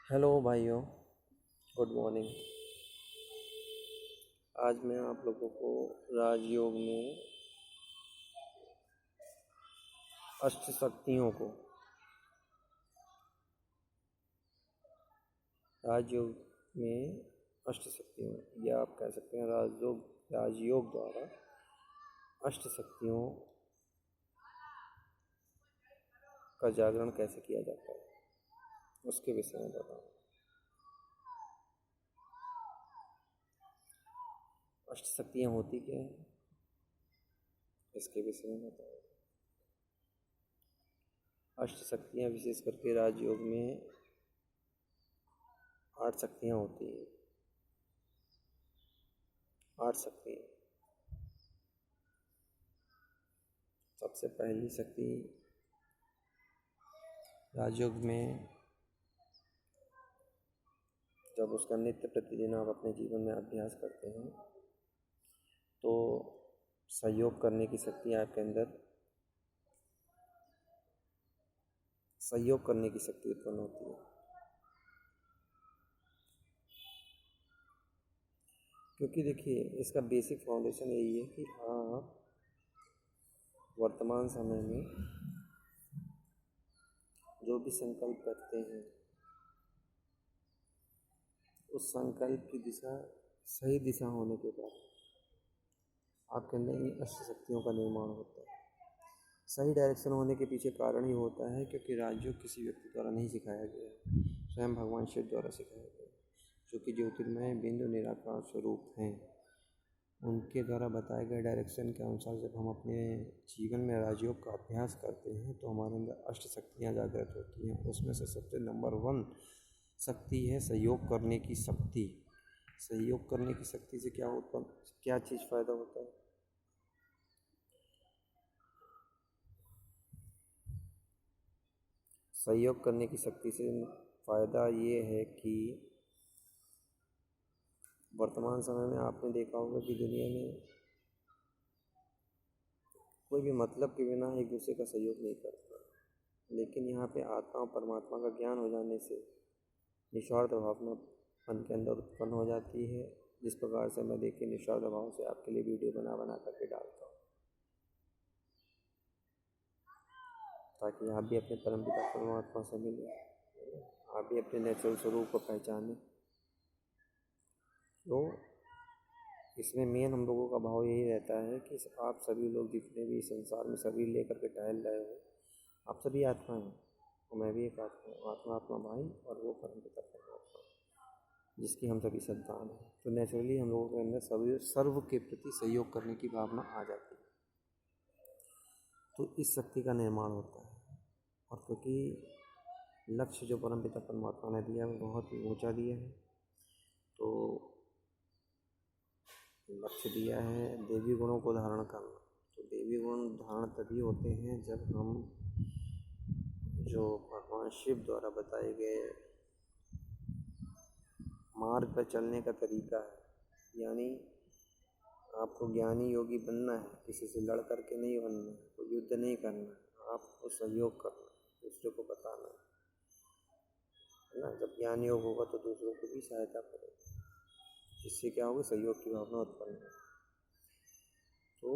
Hello भाइयों, good morning. आज मैं आप लोगों को राजयोग में अष्ट शक्तियों को राजयोग में अष्ट शक्तियों या आप कह सकते हैं राजयोग द्वारा अष्ट शक्तियों का जागरण कैसे किया जाता है उसके विषय में बताऊँ। अष्ट शक्तियाँ होती क्या हैं इसके विषय में बताऊँ। अष्ट शक्तियाँ विशेष करके राजयोग में 8 शक्तियाँ होती हैं। 8 शक्तियाँ। सबसे पहली शक्ति राजयोग में जब उसका नित्य प्रतिदिन आप अपने जीवन में अभ्यास करते हैं तो सहयोग करने की शक्ति आपके अंदर सहयोग करने की शक्ति उत्पन्न होती है। क्योंकि देखिए, इसका बेसिक फाउंडेशन यही है कि आप वर्तमान समय में जो भी संकल्प करते हैं उस संकल्प की दिशा सही दिशा होने के बाद आपके अंदर इन अष्ट शक्तियों का निर्माण होता है। सही डायरेक्शन होने के पीछे कारण ही होता है क्योंकि राजयोग किसी व्यक्ति द्वारा नहीं सिखाया गया है, स्वयं भगवान शिव द्वारा सिखाया गया है, जो कि ज्योतिर्मय बिंदु निराकार स्वरूप हैं। उनके द्वारा बताए गए डायरेक्शन के अनुसार जब हम अपने जीवन में राजयोग का अभ्यास करते हैं तो हमारे अंदर अष्ट शक्तियाँ जागृत होती हैं। उसमें से सबसे नंबर 1 शक्ति है सहयोग करने की शक्ति। सहयोग करने की शक्ति से क्या चीज़ फ़ायदा होता है। सहयोग करने की शक्ति से फ़ायदा ये है कि वर्तमान समय में आपने देखा होगा कि दुनिया में कोई भी मतलब के बिना एक दूसरे का सहयोग नहीं करता, लेकिन यहाँ पे आत्मा और परमात्मा का ज्ञान हो जाने से निस्वार्थ भावना मन के अंदर उत्पन्न हो जाती है। जिस प्रकार से मैं देखिए निस्वार्थ भाव से आपके लिए वीडियो बना करके डालता हूँ ताकि आप भी अपने परमपिता परमात्मा से मिलें, आप भी अपने नेचुरल स्वरूप को पहचानें। तो इसमें मेन हम लोगों का भाव यही रहता है कि आप सभी लोग जितने भी संसार में शरीर लेकर के टहल रहे हो, आप सभी आत्मा हैं और मैं भी एक आत्मा हूँ। आत्मा भाई और वो परमपिता परमात्मा जिसकी हम सभी संतान हैं। तो नेचुरली हम लोगों के अंदर सभी सर्व के प्रति सहयोग करने की भावना आ जाती है, तो इस शक्ति का निर्माण होता है। और क्योंकि लक्ष्य जो परमपिता परमात्मा ने दिया है वो बहुत ही ऊंचा दिया है, तो लक्ष्य दिया है देवी गुणों को धारण करना। तो देवी गुण धारण तभी होते हैं जब हम जो भगवान शिव द्वारा बताए गए मार्ग पर चलने का तरीका है, यानी आपको ज्ञानी योगी बनना है, किसी से लड़ करके नहीं बनना है, कोई युद्ध नहीं करना है, आपको सहयोग करना है, दूसरे को बताना है ना। जब ज्ञान योग होगा तो दूसरों को भी सहायता करेगा, इससे क्या होगा, सहयोग की भावना उत्पन्न होगी। तो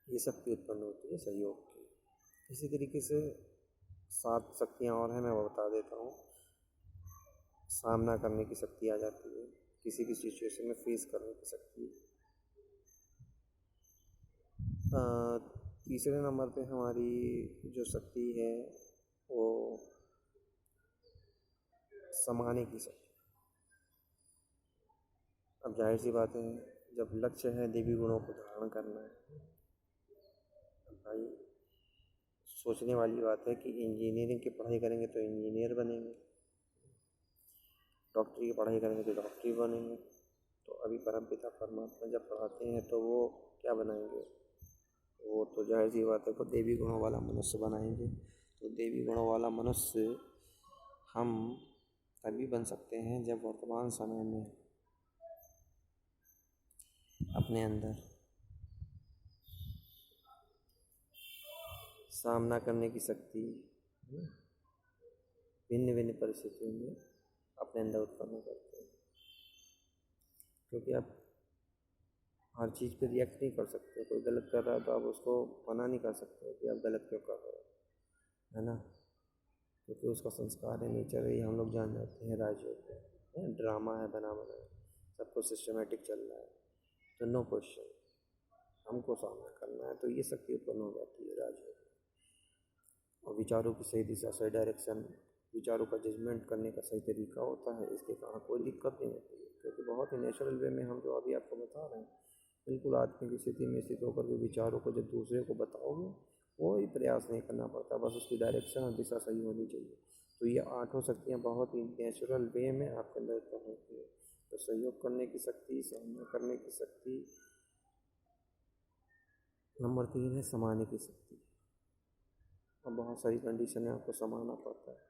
ये शक्ति उत्पन्न होती है सहयोग की। इसी तरीके से 7 शक्तियाँ और हैं, मैं वो बता देता हूँ। सामना करने की शक्ति आ जाती है, किसी भी सिचुएशन में फेस करने की शक्ति। तीसरे नंबर पे हमारी जो शक्ति है वो समाने की शक्ति। अब जाहिर सी बात है, जब लक्ष्य है देवी गुणों को धारण करना है, भाई सोचने वाली बात है कि इंजीनियरिंग की पढ़ाई करेंगे तो इंजीनियर बनेंगे, डॉक्टरी की पढ़ाई करेंगे तो डॉक्टरी बनेंगे। तो अभी परमपिता परमात्मा जब पढ़ाते हैं तो वो क्या बनाएंगे, वो तो जाहिर सी बात है वो देवी गुणों वाला मनुष्य बनाएंगे। तो देवी गुणों वाला मनुष्य हम तभी बन सकते हैं जब वर्तमान समय में अपने अंदर सामना करने की शक्ति, भिन्न भिन्न परिस्थितियों में अपने अंदर उत्पन्न करते हैं, क्योंकि आप हर चीज़ पे रिएक्ट नहीं कर सकते। कोई गलत कर रहा है तो आप उसको मना नहीं कर सकते कि आप गलत क्यों कर रहे हो, है ना, क्योंकि उसका संस्कार है, नेचर है, ये हम लोग जान जाते हैं। राजयोग है, ड्रामा है बना बनाया, सब कुछ सिस्टमेटिक चल रहा है, तो नो क्वेश्चन हमको सामना करना है, तो ये शक्ति उत्पन्न हो जाती है राजयोग। और विचारों की सही दिशा, सही डायरेक्शन, विचारों का जजमेंट करने का सही तरीका होता है, इसके कारण कोई दिक्कत नहीं होती है, क्योंकि बहुत ही नेचुरल वे में हम जो अभी आपको बता रहे हैं, बिल्कुल आत्म की स्थिति में स्थित होकर के विचारों को जब दूसरे को बताओगे, कोई प्रयास नहीं करना पड़ता, बस उसकी डायरेक्शन और दिशा सही होनी चाहिए। तो ये आठों शक्तियाँ बहुत ही नेचुरल वे में आपके अंदर उत्पन्न होती है। तो सहयोग करने की शक्ति, सामना करने की शक्ति। नंबर 3 है समाने की शक्ति। और बहुत सारी कंडीशन है, आपको समाना पड़ता है।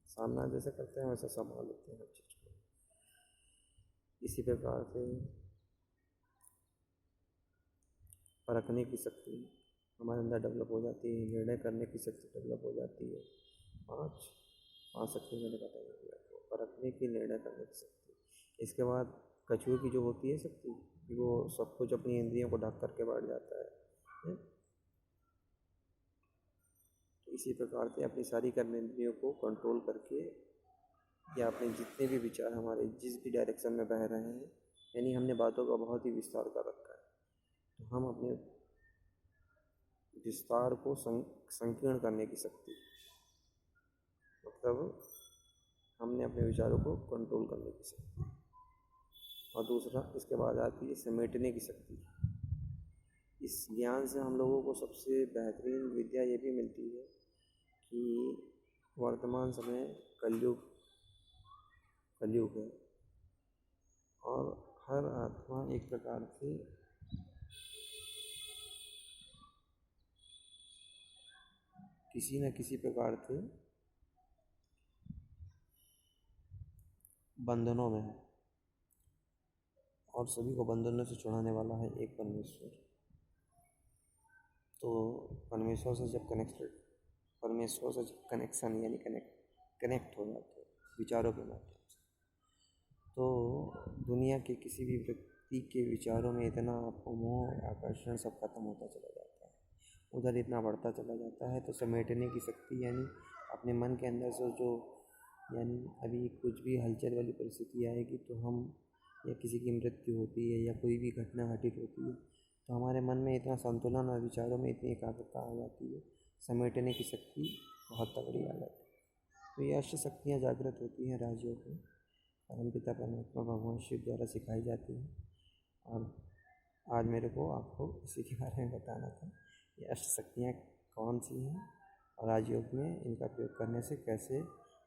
सामना जैसे करते हैं वैसा संभाल लेते हैं हर चीज़ को। इसी प्रकार से परखने की शक्ति हमारे अंदर डेवलप हो जाती है, निर्णय करने की शक्ति डेवलप हो जाती है। पांच शक्ति मैंने बताई थी आपको, परखने की, निर्णय करने की शक्ति। इसके बाद कछुए की जो होती है शक्ति, वो सब कुछ अपनी इंद्रियों को ढक करके बैठ जाता है। तो इसी प्रकार से अपनी सारी कर्मेंद्रियों को कंट्रोल करके, या अपने जितने भी विचार हमारे जिस भी डायरेक्शन में बह रहे हैं, यानी हमने बातों का बहुत ही विस्तार कर रखा है, तो हम अपने विस्तार को संकीर्ण करने की शक्ति, मतलब हमने अपने विचारों को कंट्रोल करने की शक्ति। और दूसरा इसके बाद आती है समेटने की शक्ति। इस ज्ञान से हम लोगों को सबसे बेहतरीन विद्या ये भी मिलती है कि वर्तमान समय कलयुग है, और हर आत्मा एक प्रकार से किसी न किसी प्रकार से बंधनों में है, और सभी को बंधनों से छुड़ाने वाला है एक परमेश्वर। तो परमेश्वर से जब कनेक्शन यानी कनेक्ट हो जाते हैं विचारों के माध्यम से, तो दुनिया के किसी भी व्यक्ति के विचारों में इतना आपको मोह, आकर्षण सब खत्म होता चला जाता है, उधर इतना बढ़ता चला जाता है। तो समेटने की शक्ति, यानी अपने मन के अंदर से जो, यानी अभी कुछ भी हलचल वाली परिस्थिति आएगी तो हम, या किसी की मृत्यु होती है या कोई भी घटना घटित होती है, तो हमारे मन में इतना संतुलन और विचारों में इतनी एकाग्रता आ जाती है, समेटने की शक्ति बहुत तगड़ी आ जाती है। तो ये अष्ट शक्तियाँ जागृत होती हैं राजयोग में, परमपिता परमात्मा भगवान शिव द्वारा सिखाई जाती हैं। और आज मेरे को आपको इसी के बारे में बताना था, ये अष्ट शक्तियाँ कौन सी हैं, और राजयोग में इनका प्रयोग करने से कैसे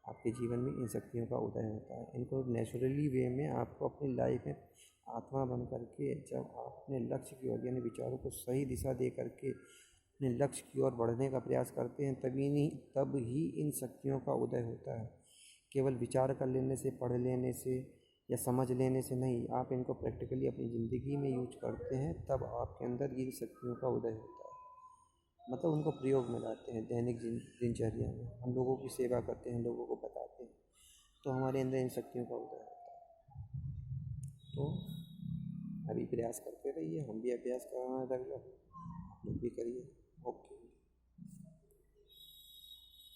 आपके जीवन में इन शक्तियों का उदय होता है। इनको नेचुरली वे में आपको अपनी लाइफ में आत्मा बन करके, जब आप अपने लक्ष्य की ओर, यानी विचारों को सही दिशा दे करके अपने लक्ष्य की ओर बढ़ने का प्रयास करते हैं, तब ही इन शक्तियों का उदय होता है। केवल विचार कर लेने से, पढ़ लेने से या समझ लेने से नहीं, आप इनको प्रैक्टिकली अपनी ज़िंदगी में यूज करते हैं, तब आपके अंदर इन शक्तियों का उदय होता है। मतलब उनको प्रयोग में लाते हैं दैनिक दिनचर्या में, हम लोगों की सेवा करते हैं, लोगों को बताते हैं, तो हमारे अंदर इन शक्तियों का उदय होता है। तो अभी प्रयास करते रहिए, हम भी अभ्यास कर रहे हैं रेगुलर, आप लोग भी करिए। ओके।